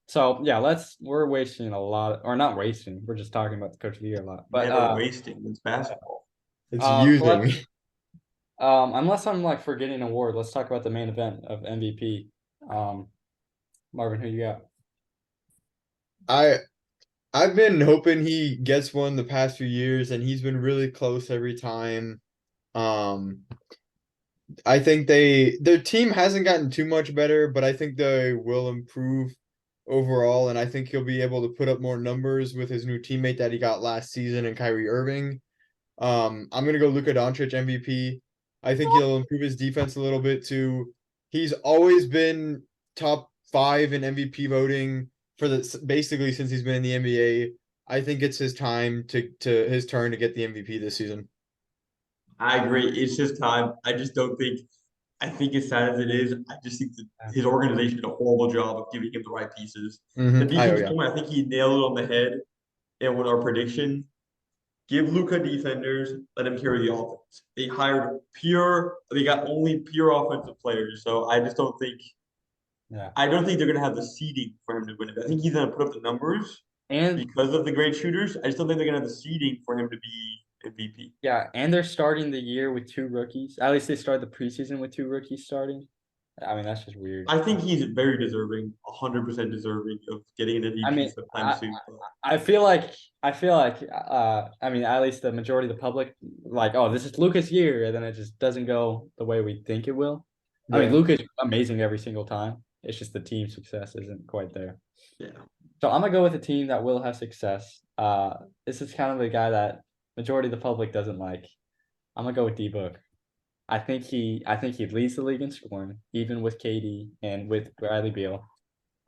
So yeah, we're wasting a lot, or not wasting. We're just talking about the Coach of the Year a lot. But Never wasting. It's basketball. It's so using. unless I'm like forgetting an award, let's talk about the main event of MVP. Marvin, who you got? I've been hoping he gets one the past few years, and he's been really close every time. I think their team hasn't gotten too much better, but I think they will improve overall, and I think he'll be able to put up more numbers with his new teammate that he got last season and Kyrie Irving. I'm gonna go Luka Doncic MVP. I think he'll improve his defense a little bit too. He's always been top 5 in MVP voting for basically since he's been in the NBA. I think it's his time to his turn to get the MVP this season. I agree. It's just time. I just don't think. I think as sad as it is, I just think that his organization did a horrible job of giving him the right pieces. The defense point, I think he nailed it on the head. And with our prediction, give Luka defenders, let him carry the offense. They got only pure offensive players. So I just don't think. Yeah. I don't think they're gonna have the seeding for him to win it. I think he's gonna put up the numbers And because of the great shooters. I just don't think they're gonna have the seeding for him to be MVP. yeah, and they're starting the year with 2 rookies. At least they started the preseason with 2 rookies starting. I mean, that's just weird. I think he's very deserving, 100% deserving of getting an MVP I mean, sometime soon. I feel like I mean, at least the majority of the public, like, oh, this is Luka's year, and then it just doesn't go the way we think it will. I mean, Luka's amazing every single time. It's just the team success isn't quite there. Yeah. So I'm gonna go with a team that will have success. This is kind of the guy that majority of the public doesn't like. I'm gonna go with D-Book. I think he leads the league in scoring, even with KD and with Bradley Beal.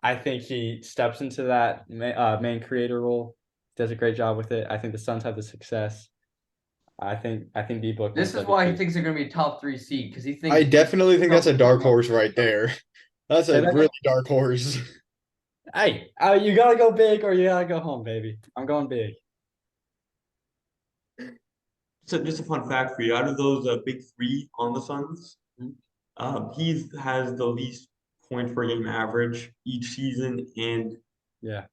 I think he steps into that main creator role, does a great job with it. I think the Suns have the success. I think D-Book. This is why he thinks they're going to be a top 3 seed because he thinks. I definitely think that's a dark horse right there. That's a Say that really dark horse. Hey, you gotta go big or you gotta go home, baby. I'm going big. So just a fun fact for you, out of those big 3 on the Suns, he has the least points per game average each season, and Yeah.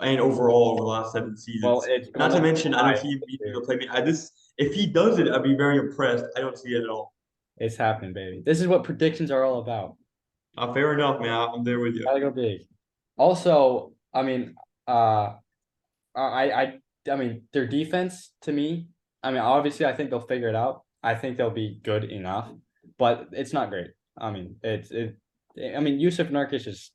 and overall over the last 7 Well, seasons. it's Not to going mention, I don't high see him this being year. a playmaker. If he does it, I'd be very impressed. I don't see it at all. It's happening, baby. This is what predictions are all about. Fair enough, man. I'm there with you. Gotta go big. Also, I mean, I mean, their defense to me. I mean, obviously, I think they'll figure it out. I think they'll be good enough, but it's not great. I mean, I mean, Yusuf Nurkic is,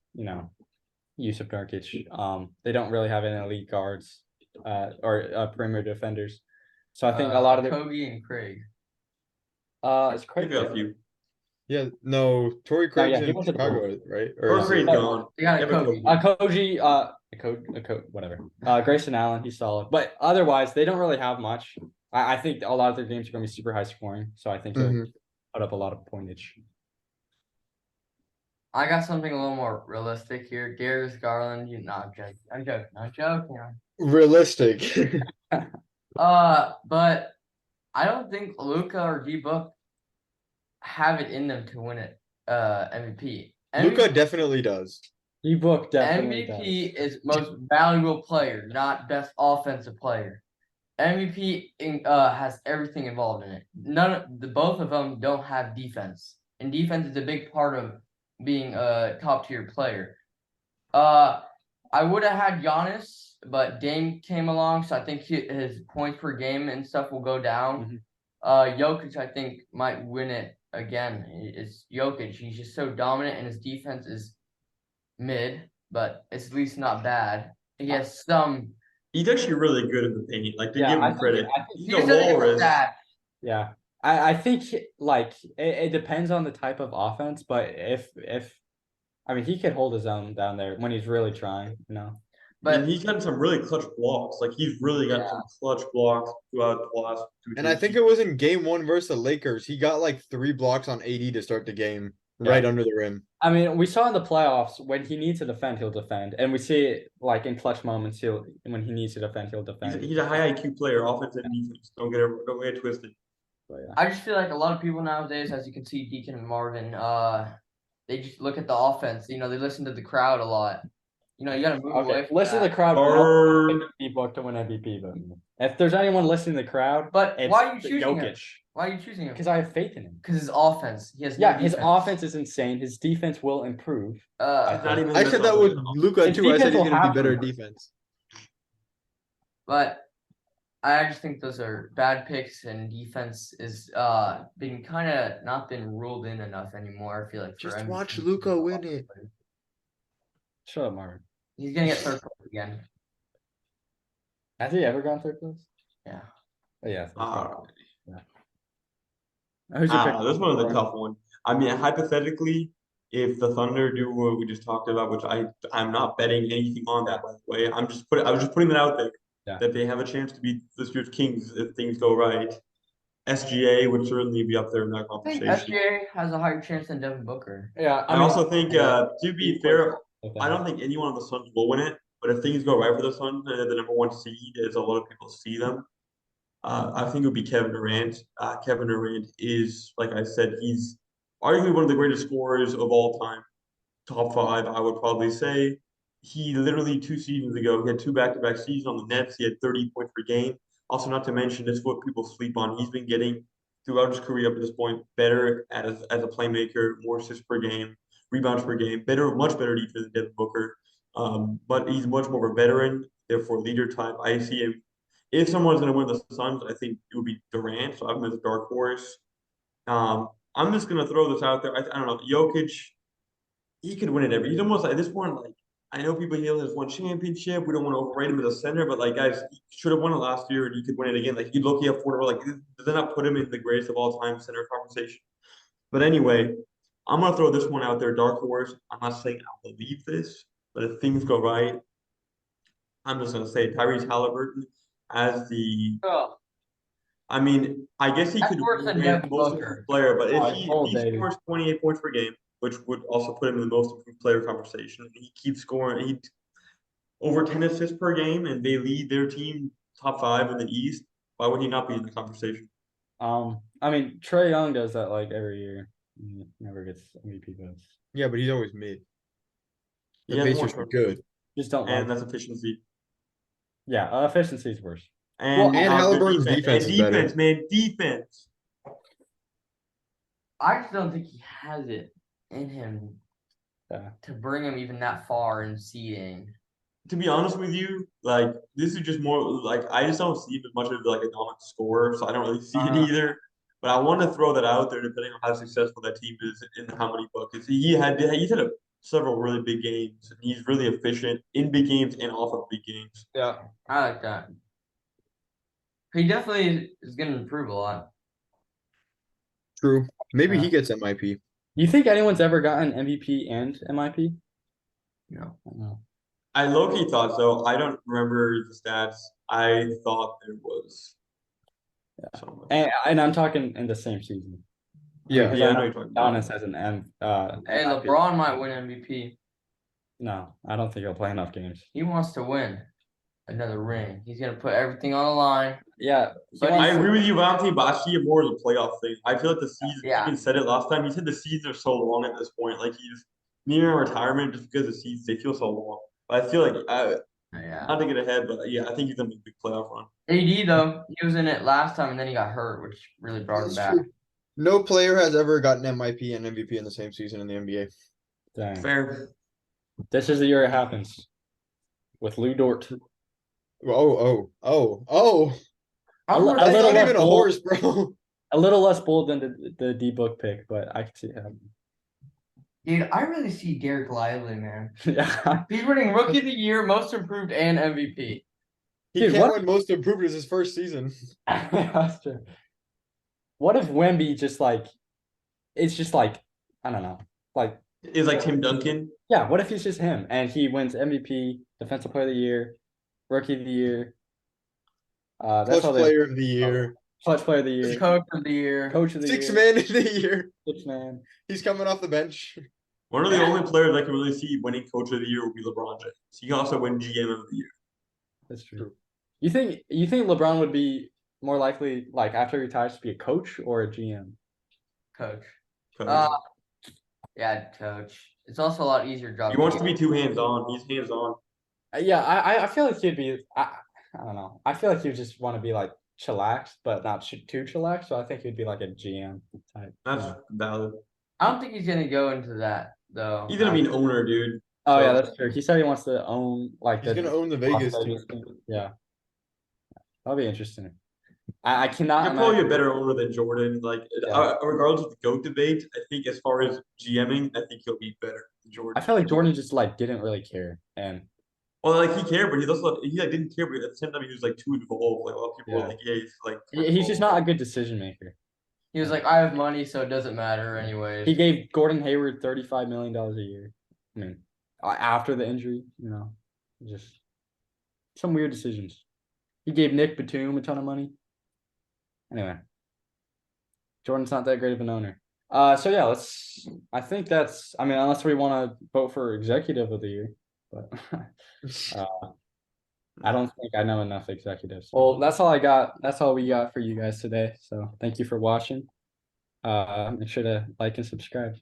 Yusuf Nurkic. They don't really have any elite guards, or perimeter defenders. So I think a lot of their Kobe and Craig. it's They Craig. got a few. Yeah, no, Torrey No, yeah, Craig's he in went to the Chicago, right? Or is Craig's he- gone. They got Yeah, a but Kobe. Koji, whatever. Grayson Allen, he's solid, but otherwise they don't really have much. I think a lot of their games are going to be super high scoring, so I think he'll Mhm. put up a lot of pointage. I got something a little more realistic here. Darius Garland, I'm joking. Realistic. But I don't think Luka or D-Book have it in them to win it. MVP. Luca definitely does. D-Book definitely MVP does. is most valuable player, not best offensive player. MVP has everything involved in it. Both of them don't have defense, and defense is a big part of being a top tier player. I would have had Giannis, but Dame came along, so I think his points per game and stuff will go down. Jokic, I think, might win it again. It's Jokic. He's just so dominant, and his defense is mid, but it's at least not bad. He has some. He's actually really good in the paint. Like to Yeah, give I him think- credit. I think He's He a just doesn't get the walrus. stats. Yeah, I think like it depends on the type of offense, but if I mean he could hold his own down there when he's really trying, I mean, But he's gotten some really clutch blocks. Like he's really gotten some clutch blocks throughout the last 2 And I think it was in game 1 versus the Lakers. He got like 3 blocks on AD to start the game, right under the rim. I mean, we saw in the playoffs when he needs to defend, he'll defend, and we see it like in clutch moments. When he needs to defend, he'll defend. He's a high IQ player, offense and defense. Don't get it twisted. But yeah. I just feel like a lot of people nowadays, as you can see, Deacon and Marvin, they just look at the offense. They listen to the crowd a lot. You gotta move away Okay, from listen to that. the crowd. Bird. D-Book to win MVP, but if there's anyone listening to the crowd, But it's why are you choosing him? Jokic Why are you choosing him? because I have faith in him. Because his offense. He has no Yeah, his defense. offense is insane. His defense will improve. He's not even I the said best that with offensive Luca His too. I said defense he's will gonna be have better to. defense. But I just think those are bad picks, and defense is been kind of not been ruled in enough anymore. I feel like for Just MVP. watch Luca win it. Shut up, Marvin. He's gonna get third place again. Has he ever gone third place? Yeah. Oh, yeah. offense. Who's your pick? This one is a tough one. I mean, hypothetically, if the Thunder do what we just talked about, which I'm not betting anything on that, by the way. I was just putting that out there that they have a chance to beat this year's Kings if things go right. SGA would certainly be up there in that I think conversation. SGA has a higher chance than Devin Booker. Yeah, I also think, to be fair, I don't think. think anyone on the Suns will win it. But if things go right for the Suns, and the number 1 seed, as a lot of people see them, I think it would be Kevin Durant. Kevin Durant is, like I said, he's arguably one of the greatest scorers of all time. Top 5, I would probably say. He literally 2 seasons ago, he had 2 back-to-back seasons on the Nets. He had 30 points per game. Also, not to mention, this is what people sleep on. He's been getting, throughout his career up to this point, better as a playmaker, more assists per game, rebounds per game, much better defense than Devin Booker. But he's much more of a veteran, therefore leader type. I see him. If someone's going to win the Suns, I think it would be Durant. So I have him as a dark horse. I'm just going to throw this out there. I don't know. Jokic, he could win it He's almost at this point, like, I know people hail his 1 championship. We don't want to overrate him as a center, but like, guys, he should have won it last year and he could win it again. Like, he'd look at 4, like, does that not put him in the greatest of all time center conversation? But anyway, I'm gonna throw this one out there, dark horse. I'm not saying I believe this, but if things go right, I'm just gonna say Tyrese Halliburton as the. Oh, I mean, I guess he That's could worse than win Devin most Booker. improved player, but Oh, if he scores 28 points per game, which would also put him in the most improved player conversation, and he keeps scoring, he over 10 assists per game, and they lead their team top 5 in the East. Why would he not be in the conversation? I mean, Trae Young does that like every year. He never gets MVP votes. Yeah, but he's always mid. The He has more Pacers are good. Just don't and like. that's efficiency. Yeah, efficiency is worse. And And good Halliburton's defense and is better. defense, man, defense. I just don't think he has it in him Yeah. to bring him even that far in seeding. To be honest with you, like this is just more like I just don't see him as much of like a dominant scorer, so I don't really see it either. But I want to throw that out there, depending on how successful that team is and how many buckets he's had several really big games, and he's really efficient in big games and off of big games. Yeah. I like that. He definitely is going to improve a lot. True. Maybe he gets MIP. You think anyone's ever gotten MVP and MIP? No. No. I low-key thought so. I don't remember the stats. I thought there was. Someone. And I'm talking in the same season. Yeah. Because Yeah, I I know know you're talking about. Giannis has an Hey, MIP. LeBron might win MVP. No, I don't think he'll play enough games. He wants to win another ring. He's going to put everything on the line. Yeah, But I he's- agree with you, Valentine, but I see it more as a playoff thing. I feel like the season, Yeah. he even said it last time. He said the seasons are so long at this point. Like he's near retirement just because the seasons, they feel so long. But I feel like, Yeah. not to get ahead, but yeah, I think he's going to make a big playoff run. AD, though, he was in it last time and then he got hurt, which really brought him That's back. true. No player has ever gotten MIP and MVP in the same season in the NBA. dang. Fair. This is the year it happens with Lou Dort. Oh. I A was li- gonna a say- little That's not less even a bold. horse, bro. A little less bold than the D book pick, but I can see it happening. Dude, I really see Derek Lively, man. Yeah. He's winning Rookie of the Year, Most Improved, and MVP. He Dude, can't what- win most improved as his first season. That's true. What if Wemby just like it's just like I don't know. Like Is like Tim Duncan. yeah, what if he's just him and he wins MVP, Defensive Player of the Year, Rookie of the Year. That's Plus how they player of the year. Clutch Player of the Year, Coach of the Year. Coach of the Six Year, man of the year. Six Man. He's coming off the bench. One of the only players I can really see winning Coach of the Year would be LeBron James. He can also win GM of the Year. That's true. You think LeBron would be more likely like after he retires to be a coach or a GM? Coach. Coach. Yeah, coach. It's also a lot easier job. He wants to be too hands-on. He's hands-on. Yeah, I feel like he'd be I don't know. I feel like he would just want to be like chillaxed, but not too chillaxed. So I think he'd be like a GM type. That's Yeah. valid. I don't think he's gonna go into that though. He's gonna be an owner, dude. Oh So- yeah, that's true. He said he wants to own like He's gonna own the Las Vegas team. Vegas team. Yeah, that'll be interesting. I cannot. He's probably a imagine- better owner than Jordan. Like, Yeah. regardless of the GOAT debate, I think as far as GMing, I think he'll be better than Jordan. I feel like Jordan just like didn't really care, and Well, like he cared, but he also like didn't care, but at the same time he was like too involved. Like a lot of people were Yeah. like, yeah, he's like he's just not a good decision maker. He was like, I have money, so it doesn't matter anyways. He gave Gordon Hayward $35 million a year. I mean, after the injury, just some weird decisions. He gave Nick Batum a ton of money. Anyway, Jordan's not that great of an owner. So yeah, I think that's. I mean, unless we want to vote for executive of the year, but I don't think I know enough executives. Well, that's all I got. That's all we got for you guys today. So thank you for watching. Make sure to like and subscribe.